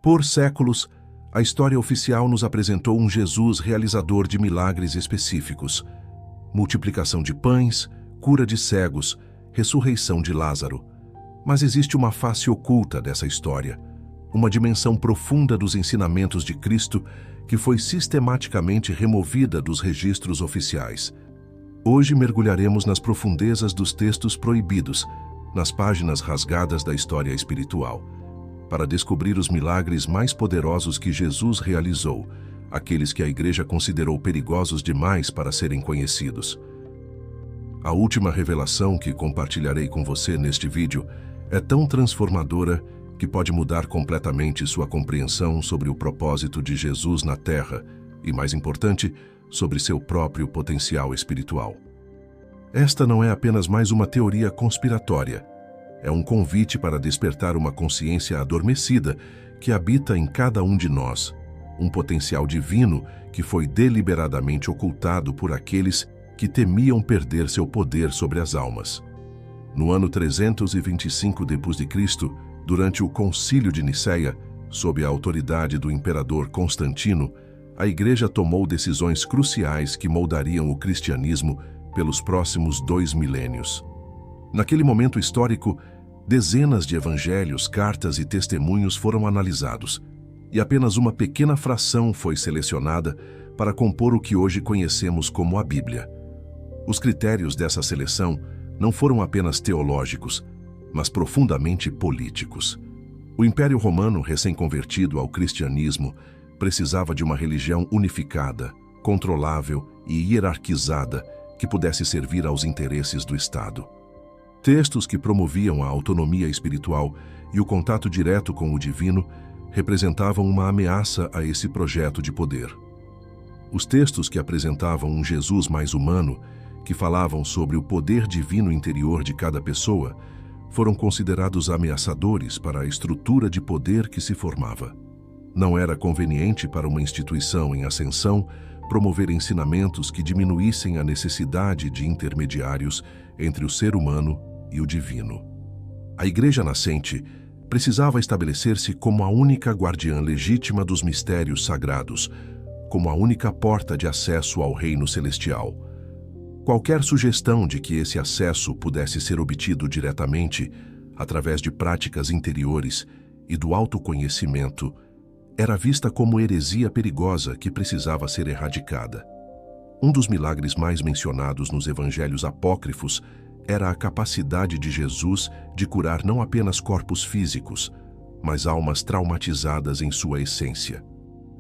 Por séculos, a história oficial nos apresentou um Jesus realizador de milagres específicos: multiplicação de pães, cura de cegos, ressurreição de Lázaro. Mas existe uma face oculta dessa história, uma dimensão profunda dos ensinamentos de Cristo que foi sistematicamente removida dos registros oficiais. Hoje mergulharemos nas profundezas dos textos proibidos, nas páginas rasgadas da história espiritual, para descobrir os milagres mais poderosos que Jesus realizou, aqueles que a Igreja considerou perigosos demais para serem conhecidos. A última revelação que compartilharei com você neste vídeo é tão transformadora que pode mudar completamente sua compreensão sobre o propósito de Jesus na Terra e, mais importante, sobre seu próprio potencial espiritual. Esta não é apenas mais uma teoria conspiratória. É um convite para despertar uma consciência adormecida que habita em cada um de nós, um potencial divino que foi deliberadamente ocultado por aqueles que temiam perder seu poder sobre as almas. No ano 325 d.C., durante o Concílio de Nicéia, sob a autoridade do imperador Constantino, a Igreja tomou decisões cruciais que moldariam o cristianismo pelos próximos 2 milênios. Naquele momento histórico, dezenas de evangelhos, cartas e testemunhos foram analisados, e apenas uma pequena fração foi selecionada para compor o que hoje conhecemos como a Bíblia. Os critérios dessa seleção não foram apenas teológicos, mas profundamente políticos. O Império Romano, recém-convertido ao cristianismo, precisava de uma religião unificada, controlável e hierarquizada que pudesse servir aos interesses do Estado. Textos que promoviam a autonomia espiritual e o contato direto com o divino representavam uma ameaça a esse projeto de poder. Os textos que apresentavam um Jesus mais humano, que falavam sobre o poder divino interior de cada pessoa, foram considerados ameaçadores para a estrutura de poder que se formava. Não era conveniente para uma instituição em ascensão promover ensinamentos que diminuíssem a necessidade de intermediários entre o ser humano e o divino. A Igreja nascente precisava estabelecer-se como a única guardiã legítima dos mistérios sagrados, como a única porta de acesso ao reino celestial. Qualquer sugestão de que esse acesso pudesse ser obtido diretamente, através de práticas interiores e do autoconhecimento, era vista como heresia perigosa que precisava ser erradicada. Um dos milagres mais mencionados nos evangelhos apócrifos era a capacidade de Jesus de curar não apenas corpos físicos, mas almas traumatizadas em sua essência.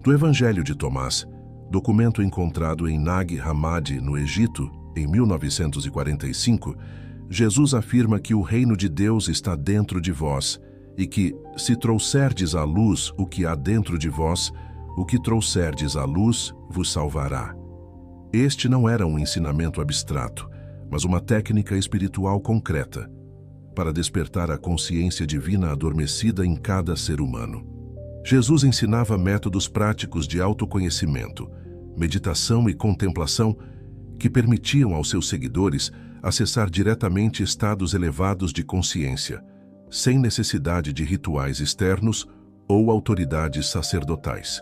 Do Evangelho de Tomás, documento encontrado em Nag Hammadi, no Egito, em 1945, Jesus afirma que o reino de Deus está dentro de vós e que, se trouxerdes à luz o que há dentro de vós, o que trouxerdes à luz vos salvará. Este não era um ensinamento abstrato, mas uma técnica espiritual concreta, para despertar a consciência divina adormecida em cada ser humano. Jesus ensinava métodos práticos de autoconhecimento, meditação e contemplação que permitiam aos seus seguidores acessar diretamente estados elevados de consciência, sem necessidade de rituais externos ou autoridades sacerdotais.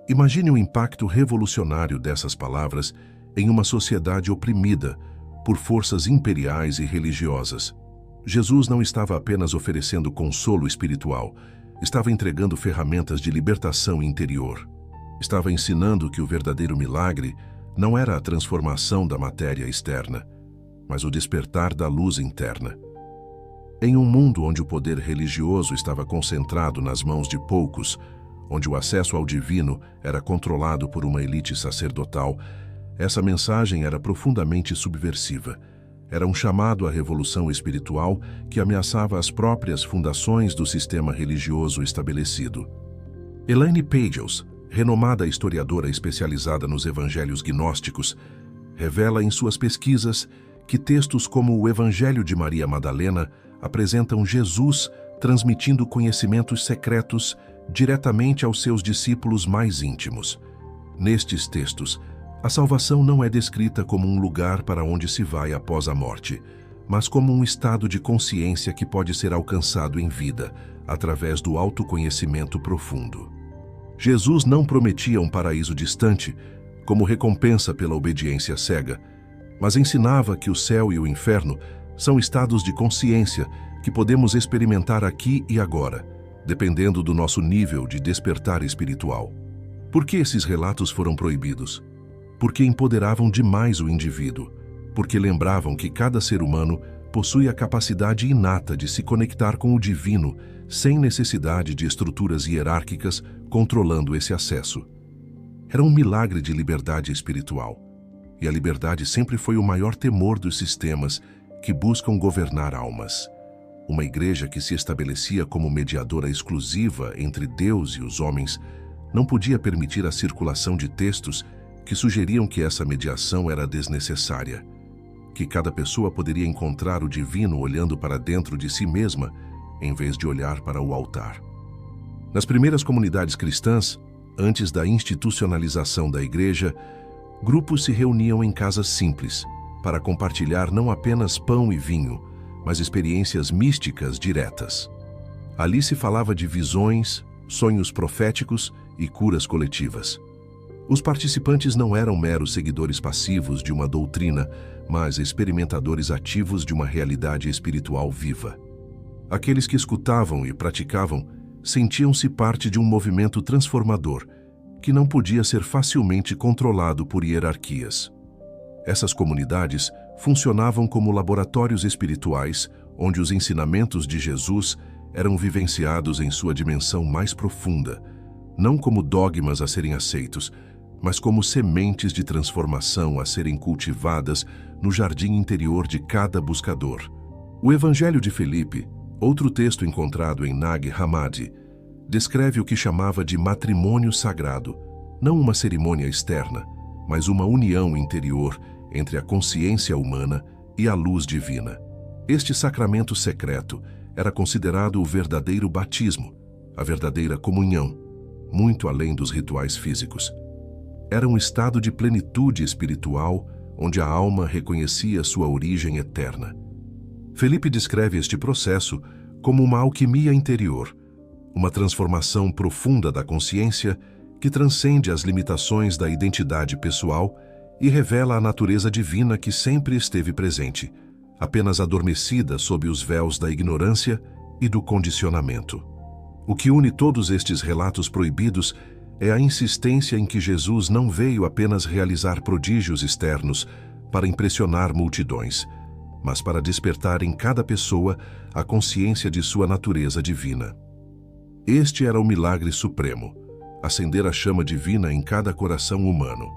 Imagine o impacto revolucionário dessas palavras em uma sociedade oprimida por forças imperiais e religiosas. Jesus não estava apenas oferecendo consolo espiritual, estava entregando ferramentas de libertação interior. Estava ensinando que o verdadeiro milagre não era a transformação da matéria externa, mas o despertar da luz interna. Em um mundo onde o poder religioso estava concentrado nas mãos de poucos, onde o acesso ao divino era controlado por uma elite sacerdotal, essa mensagem era profundamente subversiva. Era um chamado à revolução espiritual que ameaçava as próprias fundações do sistema religioso estabelecido. Elaine Pagels, renomada historiadora especializada nos evangelhos gnósticos, revela em suas pesquisas que textos como o Evangelho de Maria Madalena apresentam Jesus transmitindo conhecimentos secretos diretamente aos seus discípulos mais íntimos. Nestes textos, a salvação não é descrita como um lugar para onde se vai após a morte, mas como um estado de consciência que pode ser alcançado em vida, através do autoconhecimento profundo. Jesus não prometia um paraíso distante, como recompensa pela obediência cega, mas ensinava que o céu e o inferno são estados de consciência que podemos experimentar aqui e agora, dependendo do nosso nível de despertar espiritual. Por que esses relatos foram proibidos? Porque empoderavam demais o indivíduo, porque lembravam que cada ser humano possui a capacidade inata de se conectar com o divino, sem necessidade de estruturas hierárquicas controlando esse acesso. Era um milagre de liberdade espiritual. E a liberdade sempre foi o maior temor dos sistemas que buscam governar almas. Uma igreja que se estabelecia como mediadora exclusiva entre Deus e os homens não podia permitir a circulação de textos que sugeriam que essa mediação era desnecessária, que cada pessoa poderia encontrar o divino olhando para dentro de si mesma, em vez de olhar para o altar. Nas primeiras comunidades cristãs, antes da institucionalização da igreja, grupos se reuniam em casas simples, para compartilhar não apenas pão e vinho, mas experiências místicas diretas. Ali se falava de visões, sonhos proféticos e curas coletivas. Os participantes não eram meros seguidores passivos de uma doutrina, mas experimentadores ativos de uma realidade espiritual viva. Aqueles que escutavam e praticavam sentiam-se parte de um movimento transformador, que não podia ser facilmente controlado por hierarquias. Essas comunidades funcionavam como laboratórios espirituais, onde os ensinamentos de Jesus eram vivenciados em sua dimensão mais profunda, não como dogmas a serem aceitos, mas como sementes de transformação a serem cultivadas no jardim interior de cada buscador. O Evangelho de Filipe, outro texto encontrado em Nag Hammadi, descreve o que chamava de matrimônio sagrado, não uma cerimônia externa, mas uma união interior entre a consciência humana e a luz divina. Este sacramento secreto era considerado o verdadeiro batismo, a verdadeira comunhão, muito além dos rituais físicos. Era um estado de plenitude espiritual onde a alma reconhecia sua origem eterna. Felipe descreve este processo como uma alquimia interior, uma transformação profunda da consciência que transcende as limitações da identidade pessoal e revela a natureza divina que sempre esteve presente, apenas adormecida sob os véus da ignorância e do condicionamento. O que une todos estes relatos proibidos é a insistência em que Jesus não veio apenas realizar prodígios externos para impressionar multidões, mas para despertar em cada pessoa a consciência de sua natureza divina. Este era o milagre supremo, acender a chama divina em cada coração humano.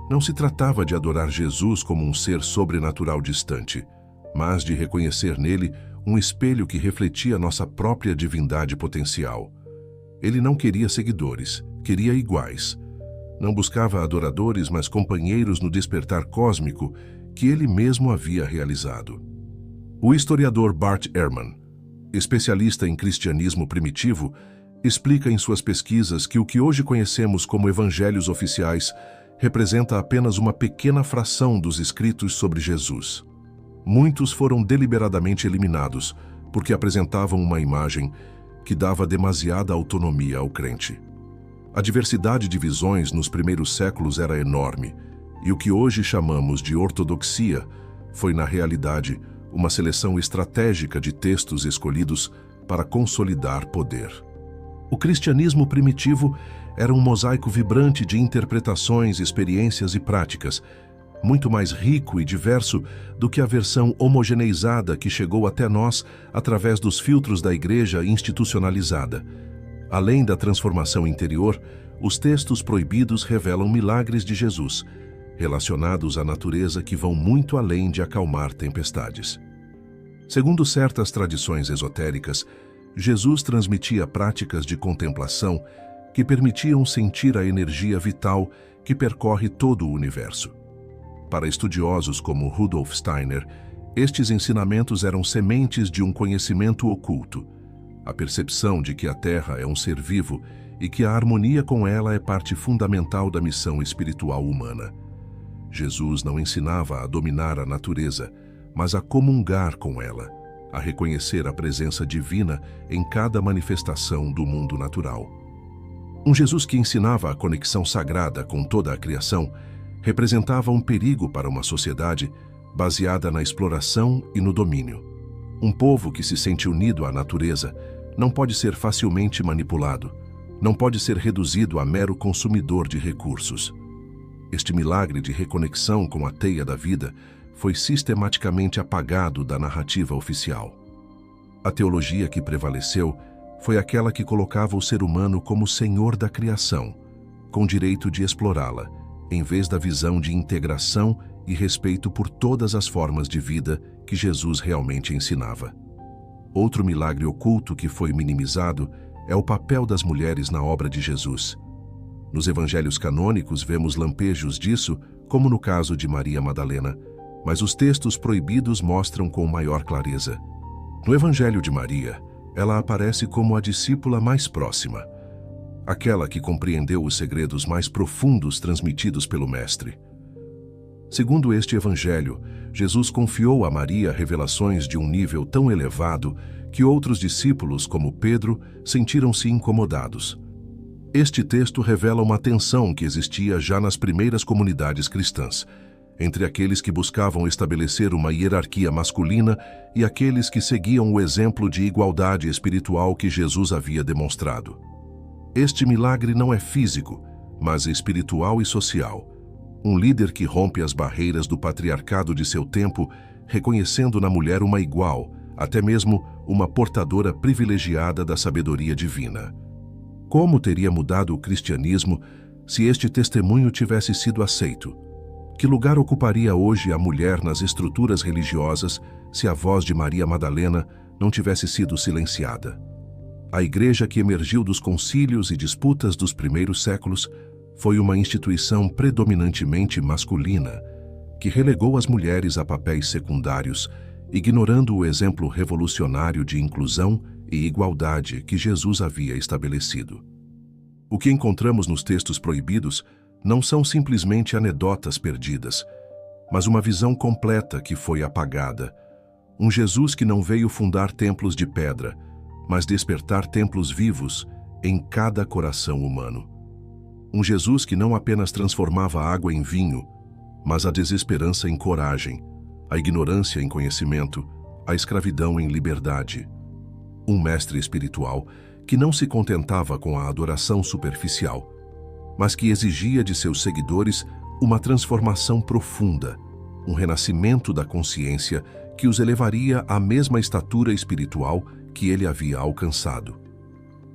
Não se tratava de adorar Jesus como um ser sobrenatural distante, mas de reconhecer nele um espelho que refletia nossa própria divindade potencial. Ele não queria seguidores, queria iguais. Não buscava adoradores, mas companheiros no despertar cósmico que ele mesmo havia realizado. O historiador Bart Ehrman, especialista em cristianismo primitivo, explica em suas pesquisas que o que hoje conhecemos como evangelhos oficiais representa apenas uma pequena fração dos escritos sobre Jesus. Muitos foram deliberadamente eliminados porque apresentavam uma imagem que dava demasiada autonomia ao crente. A diversidade de visões nos primeiros séculos era enorme, e o que hoje chamamos de ortodoxia foi, na realidade, uma seleção estratégica de textos escolhidos para consolidar poder. O cristianismo primitivo era um mosaico vibrante de interpretações, experiências e práticas, muito mais rico e diverso do que a versão homogeneizada que chegou até nós através dos filtros da igreja institucionalizada. Além da transformação interior, os textos proibidos revelam milagres de Jesus, relacionados à natureza que vão muito além de acalmar tempestades. Segundo certas tradições esotéricas, Jesus transmitia práticas de contemplação que permitiam sentir a energia vital que percorre todo o universo. Para estudiosos como Rudolf Steiner, estes ensinamentos eram sementes de um conhecimento oculto, a percepção de que a Terra é um ser vivo e que a harmonia com ela é parte fundamental da missão espiritual humana. Jesus não ensinava a dominar a natureza, mas a comungar com ela, a reconhecer a presença divina em cada manifestação do mundo natural. Um Jesus que ensinava a conexão sagrada com toda a criação representava um perigo para uma sociedade baseada na exploração e no domínio. Um povo que se sente unido à natureza não pode ser facilmente manipulado, não pode ser reduzido a mero consumidor de recursos. Este milagre de reconexão com a teia da vida foi sistematicamente apagado da narrativa oficial. A teologia que prevaleceu foi aquela que colocava o ser humano como senhor da criação, com direito de explorá-la, em vez da visão de integração e respeito por todas as formas de vida que Jesus realmente ensinava. Outro milagre oculto que foi minimizado é o papel das mulheres na obra de Jesus. Nos evangelhos canônicos vemos lampejos disso, como no caso de Maria Madalena, mas os textos proibidos mostram com maior clareza. No Evangelho de Maria, ela aparece como a discípula mais próxima, aquela que compreendeu os segredos mais profundos transmitidos pelo Mestre. Segundo este Evangelho, Jesus confiou a Maria revelações de um nível tão elevado que outros discípulos, como Pedro, sentiram-se incomodados. Este texto revela uma tensão que existia já nas primeiras comunidades cristãs, entre aqueles que buscavam estabelecer uma hierarquia masculina e aqueles que seguiam o exemplo de igualdade espiritual que Jesus havia demonstrado. Este milagre não é físico, mas espiritual e social. Um líder que rompe as barreiras do patriarcado de seu tempo, reconhecendo na mulher uma igual, até mesmo uma portadora privilegiada da sabedoria divina. Como teria mudado o cristianismo se este testemunho tivesse sido aceito? Que lugar ocuparia hoje a mulher nas estruturas religiosas se a voz de Maria Madalena não tivesse sido silenciada? A igreja que emergiu dos concílios e disputas dos primeiros séculos foi uma instituição predominantemente masculina, que relegou as mulheres a papéis secundários, ignorando o exemplo revolucionário de inclusão e igualdade que Jesus havia estabelecido. O que encontramos nos textos proibidos não são simplesmente anedotas perdidas, mas uma visão completa que foi apagada. Um Jesus que não veio fundar templos de pedra, mas despertar templos vivos em cada coração humano. Um Jesus que não apenas transformava a água em vinho, mas a desesperança em coragem, a ignorância em conhecimento, a escravidão em liberdade. Um mestre espiritual que não se contentava com a adoração superficial, mas que exigia de seus seguidores uma transformação profunda, um renascimento da consciência que os elevaria à mesma estatura espiritual que ele havia alcançado.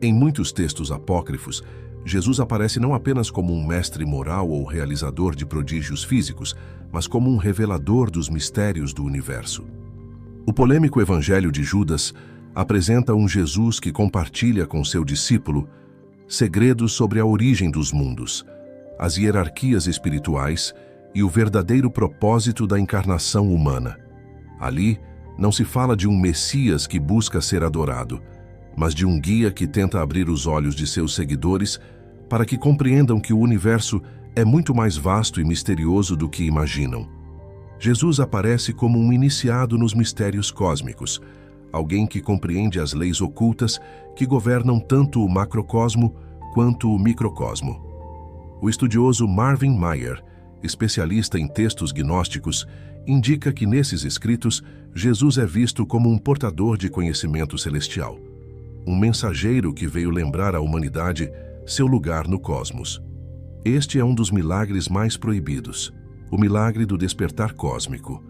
Em muitos textos apócrifos, Jesus aparece não apenas como um mestre moral ou realizador de prodígios físicos, mas como um revelador dos mistérios do universo. O polêmico Evangelho de Judas apresenta um Jesus que compartilha com seu discípulo segredos sobre a origem dos mundos, as hierarquias espirituais e o verdadeiro propósito da encarnação humana. Ali, não se fala de um Messias que busca ser adorado, mas de um guia que tenta abrir os olhos de seus seguidores para que compreendam que o universo é muito mais vasto e misterioso do que imaginam. Jesus aparece como um iniciado nos mistérios cósmicos, alguém que compreende as leis ocultas que governam tanto o macrocosmo quanto o microcosmo. O estudioso Marvin Meyer, especialista em textos gnósticos, indica que nesses escritos Jesus é visto como um portador de conhecimento celestial, um mensageiro que veio lembrar à humanidade seu lugar no cosmos. Este é um dos milagres mais proibidos, o milagre do despertar cósmico,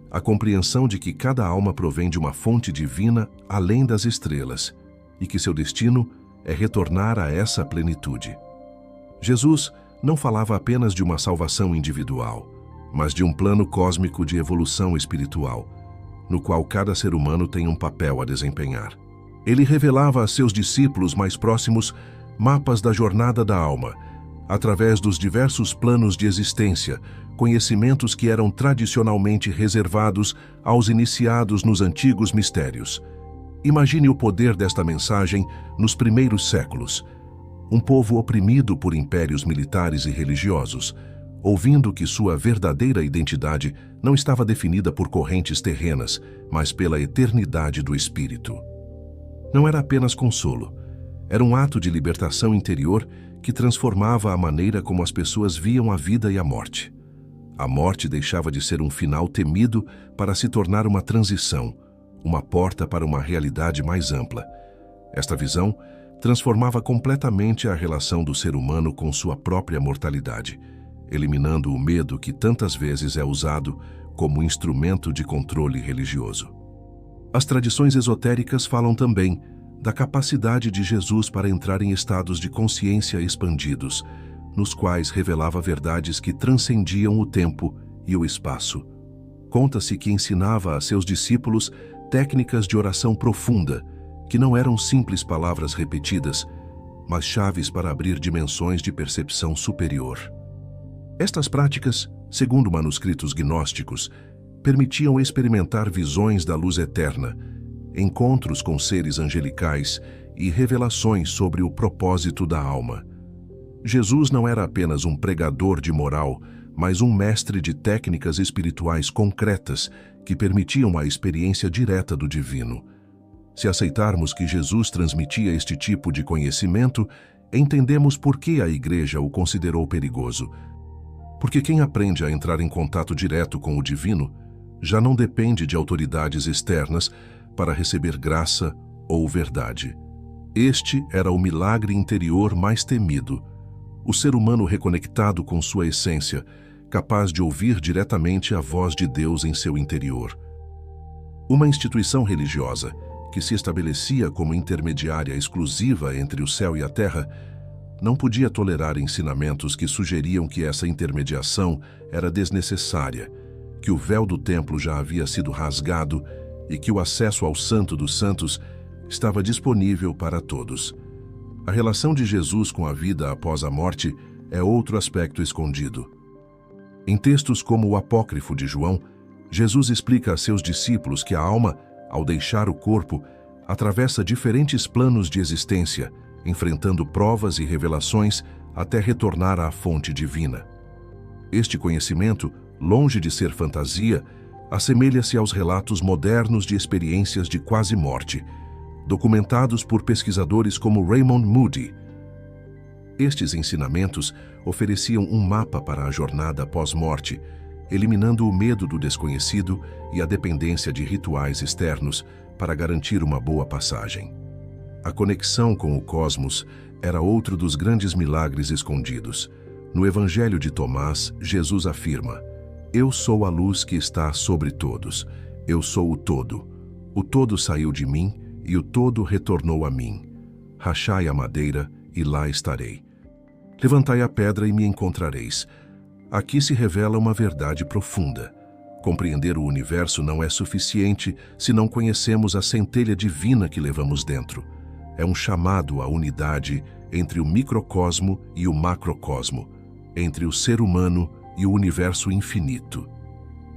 a compreensão de que cada alma provém de uma fonte divina além das estrelas e que seu destino é retornar a essa plenitude. Jesus não falava apenas de uma salvação individual, mas de um plano cósmico de evolução espiritual, no qual cada ser humano tem um papel a desempenhar. Ele revelava a seus discípulos mais próximos mapas da jornada da alma, através dos diversos planos de existência, conhecimentos que eram tradicionalmente reservados aos iniciados nos antigos mistérios. Imagine o poder desta mensagem nos primeiros séculos. Um povo oprimido por impérios militares e religiosos, ouvindo que sua verdadeira identidade não estava definida por correntes terrenas, mas pela eternidade do Espírito. Não era apenas consolo, era um ato de libertação interior que transformava a maneira como as pessoas viam a vida e a morte. A morte deixava de ser um final temido para se tornar uma transição, uma porta para uma realidade mais ampla. Esta visão transformava completamente a relação do ser humano com sua própria mortalidade, eliminando o medo que tantas vezes é usado como instrumento de controle religioso. As tradições esotéricas falam também da capacidade de Jesus para entrar em estados de consciência expandidos, nos quais revelava verdades que transcendiam o tempo e o espaço. Conta-se que ensinava a seus discípulos técnicas de oração profunda, que não eram simples palavras repetidas, mas chaves para abrir dimensões de percepção superior. Estas práticas, segundo manuscritos gnósticos, permitiam experimentar visões da luz eterna, encontros com seres angelicais e revelações sobre o propósito da alma. Jesus não era apenas um pregador de moral, mas um mestre de técnicas espirituais concretas que permitiam a experiência direta do divino. Se aceitarmos que Jesus transmitia este tipo de conhecimento, entendemos por que a Igreja o considerou perigoso. Porque quem aprende a entrar em contato direto com o divino já não depende de autoridades externas para receber graça ou verdade. Este era o milagre interior mais temido. O ser humano reconectado com sua essência, capaz de ouvir diretamente a voz de Deus em seu interior. Uma instituição religiosa, que se estabelecia como intermediária exclusiva entre o céu e a terra, não podia tolerar ensinamentos que sugeriam que essa intermediação era desnecessária, que o véu do templo já havia sido rasgado e que o acesso ao Santo dos Santos estava disponível para todos. A relação de Jesus com a vida após a morte é outro aspecto escondido. Em textos como o Apócrifo de João, Jesus explica a seus discípulos que a alma, ao deixar o corpo, atravessa diferentes planos de existência, enfrentando provas e revelações até retornar à fonte divina. Este conhecimento, longe de ser fantasia, assemelha-se aos relatos modernos de experiências de quase morte, documentados por pesquisadores como Raymond Moody. Estes ensinamentos ofereciam um mapa para a jornada pós-morte, eliminando o medo do desconhecido e a dependência de rituais externos para garantir uma boa passagem. A conexão com o cosmos era outro dos grandes milagres escondidos. No Evangelho de Tomás, Jesus afirma: "Eu sou a luz que está sobre todos. Eu sou o todo. O todo saiu de mim e o todo retornou a mim. Rachai a madeira e lá estarei. Levantai a pedra e me encontrareis." Aqui se revela uma verdade profunda. Compreender o universo não é suficiente se não conhecemos a centelha divina que levamos dentro. É um chamado à unidade entre o microcosmo e o macrocosmo, entre o ser humano e o universo infinito.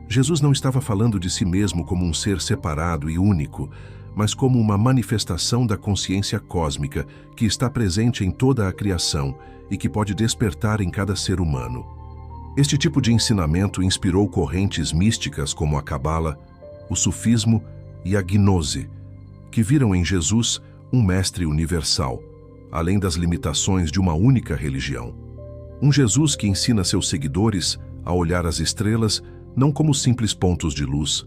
Jesus não estava falando de si mesmo como um ser separado e único, mas como uma manifestação da consciência cósmica que está presente em toda a criação e que pode despertar em cada ser humano. Este tipo de ensinamento inspirou correntes místicas como a Cabala, o Sufismo e a Gnose, que viram em Jesus um mestre universal, além das limitações de uma única religião. Um Jesus que ensina seus seguidores a olhar as estrelas não como simples pontos de luz,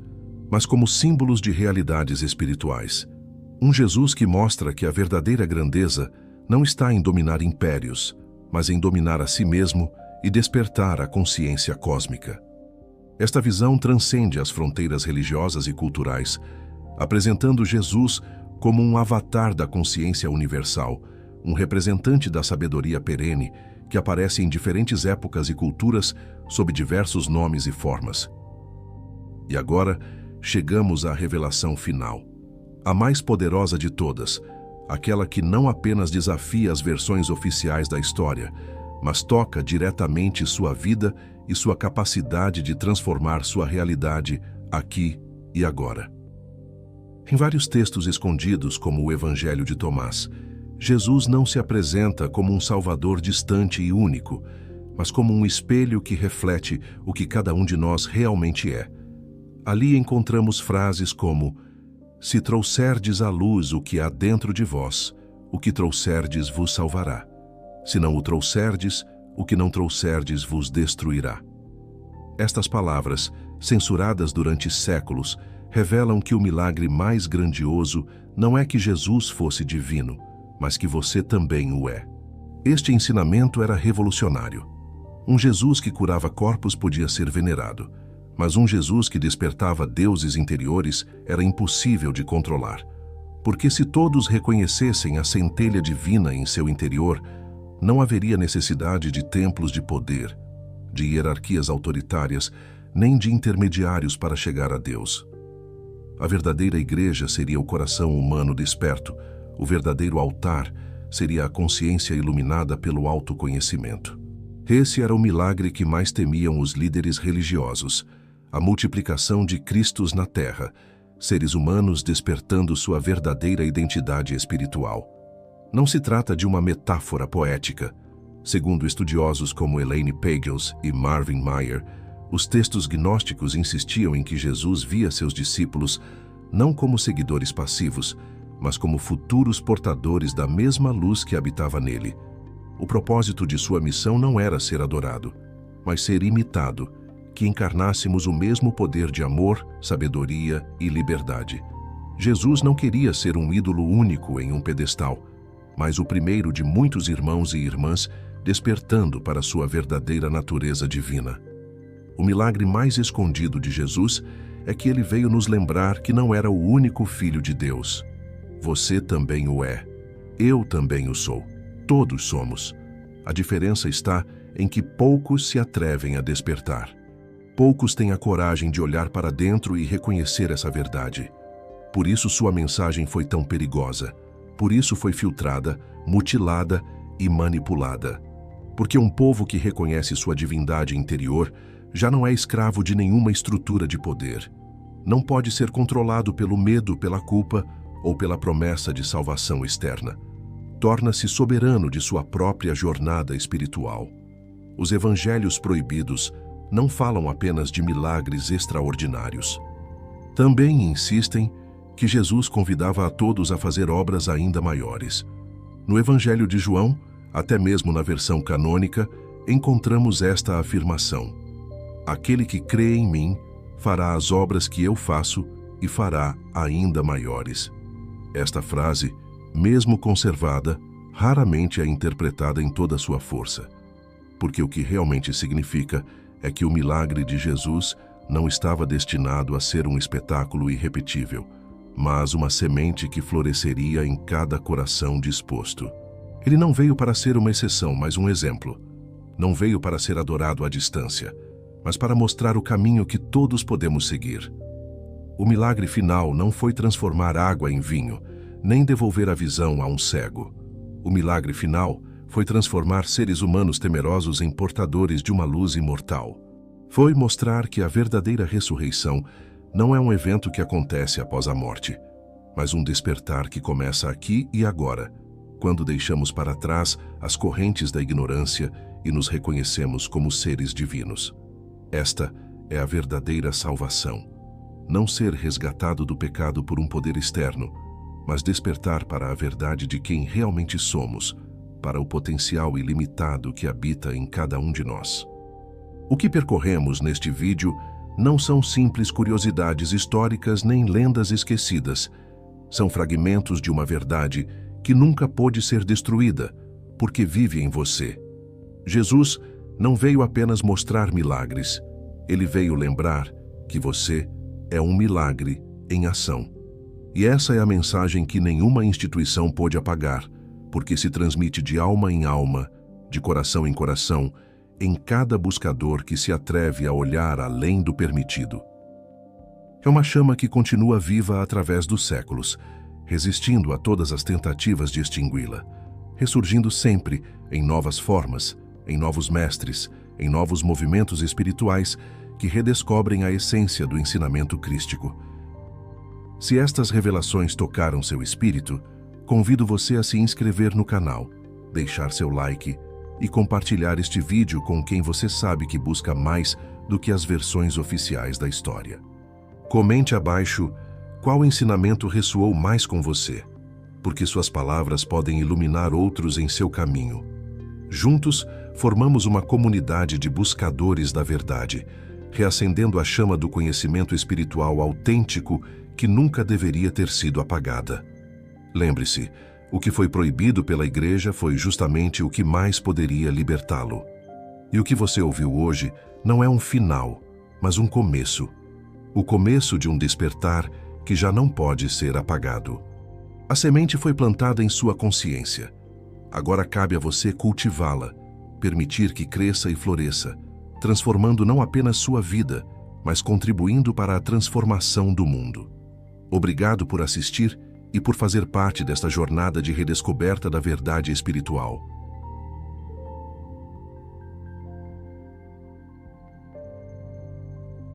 mas como símbolos de realidades espirituais. Um Jesus que mostra que a verdadeira grandeza não está em dominar impérios, mas em dominar a si mesmo e despertar a consciência cósmica. Esta visão transcende as fronteiras religiosas e culturais, apresentando Jesus como um avatar da consciência universal, um representante da sabedoria perene que aparece em diferentes épocas e culturas sob diversos nomes e formas. E agora, chegamos à revelação final, a mais poderosa de todas, aquela que não apenas desafia as versões oficiais da história, mas toca diretamente sua vida e sua capacidade de transformar sua realidade aqui e agora. Em vários textos escondidos, como o Evangelho de Tomás, Jesus não se apresenta como um salvador distante e único, mas como um espelho que reflete o que cada um de nós realmente é. Ali encontramos frases como: se trouxerdes à luz o que há dentro de vós, o que trouxerdes vos salvará. Se não o trouxerdes, o que não trouxerdes vos destruirá. Estas palavras, censuradas durante séculos, revelam que o milagre mais grandioso não é que Jesus fosse divino, mas que você também o é. Este ensinamento era revolucionário. Um Jesus que curava corpos podia ser venerado, mas um Jesus que despertava deuses interiores era impossível de controlar. Porque se todos reconhecessem a centelha divina em seu interior, não haveria necessidade de templos de poder, de hierarquias autoritárias, nem de intermediários para chegar a Deus. A verdadeira igreja seria o coração humano desperto, o verdadeiro altar seria a consciência iluminada pelo autoconhecimento. Esse era o milagre que mais temiam os líderes religiosos, a multiplicação de Cristos na terra, seres humanos despertando sua verdadeira identidade espiritual. Não se trata de uma metáfora poética. Segundo estudiosos como Elaine Pagels e Marvin Meyer, os textos gnósticos insistiam em que Jesus via seus discípulos não como seguidores passivos, mas como futuros portadores da mesma luz que habitava nele. O propósito de sua missão não era ser adorado, mas ser imitado, que encarnássemos o mesmo poder de amor, sabedoria e liberdade. Jesus não queria ser um ídolo único em um pedestal, mas o primeiro de muitos irmãos e irmãs despertando para sua verdadeira natureza divina. O milagre mais escondido de Jesus é que ele veio nos lembrar que não era o único Filho de Deus. Você também o é. Eu também o sou. Todos somos. A diferença está em que poucos se atrevem a despertar. Poucos têm a coragem de olhar para dentro e reconhecer essa verdade. Por isso sua mensagem foi tão perigosa. Por isso foi filtrada, mutilada e manipulada. Porque um povo que reconhece sua divindade interior já não é escravo de nenhuma estrutura de poder. Não pode ser controlado pelo medo, pela culpa ou pela promessa de salvação externa. Torna-se soberano de sua própria jornada espiritual. Os evangelhos proibidos não falam apenas de milagres extraordinários. Também insistem que Jesus convidava a todos a fazer obras ainda maiores. No Evangelho de João, até mesmo na versão canônica, encontramos esta afirmação: aquele que crê em mim fará as obras que eu faço e fará ainda maiores. Esta frase, mesmo conservada, raramente é interpretada em toda a sua força, porque o que realmente significa é que o milagre de Jesus não estava destinado a ser um espetáculo irrepetível, mas uma semente que floresceria em cada coração disposto. Ele não veio para ser uma exceção, mas um exemplo. Não veio para ser adorado à distância, mas para mostrar o caminho que todos podemos seguir. O milagre final não foi transformar água em vinho, nem devolver a visão a um cego. O milagre final foi transformar seres humanos temerosos em portadores de uma luz imortal. Foi mostrar que a verdadeira ressurreição não é um evento que acontece após a morte, mas um despertar que começa aqui e agora, quando deixamos para trás as correntes da ignorância e nos reconhecemos como seres divinos. Esta é a verdadeira salvação. Não ser resgatado do pecado por um poder externo, mas despertar para a verdade de quem realmente somos, para o potencial ilimitado que habita em cada um de nós. O que percorremos neste vídeo não são simples curiosidades históricas nem lendas esquecidas. São fragmentos de uma verdade que nunca pôde ser destruída, porque vive em você. Jesus não veio apenas mostrar milagres, ele veio lembrar que você é um milagre em ação. E essa é a mensagem que nenhuma instituição pôde apagar, porque se transmite de alma em alma, de coração em coração, em cada buscador que se atreve a olhar além do permitido. É uma chama que continua viva através dos séculos, resistindo a todas as tentativas de extingui-la, ressurgindo sempre em novas formas, em novos mestres, em novos movimentos espirituais que redescobrem a essência do ensinamento crístico. Se estas revelações tocaram seu espírito, convido você a se inscrever no canal, deixar seu like e compartilhar este vídeo com quem você sabe que busca mais do que as versões oficiais da história. Comente abaixo qual ensinamento ressoou mais com você, porque suas palavras podem iluminar outros em seu caminho. Juntos, formamos uma comunidade de buscadores da verdade, reacendendo a chama do conhecimento espiritual autêntico que nunca deveria ter sido apagada. Lembre-se, o que foi proibido pela Igreja foi justamente o que mais poderia libertá-lo. E o que você ouviu hoje não é um final, mas um começo. O começo de um despertar que já não pode ser apagado. A semente foi plantada em sua consciência. Agora cabe a você cultivá-la, permitir que cresça e floresça, transformando não apenas sua vida, mas contribuindo para a transformação do mundo. Obrigado por assistir e por fazer parte desta jornada de redescoberta da verdade espiritual.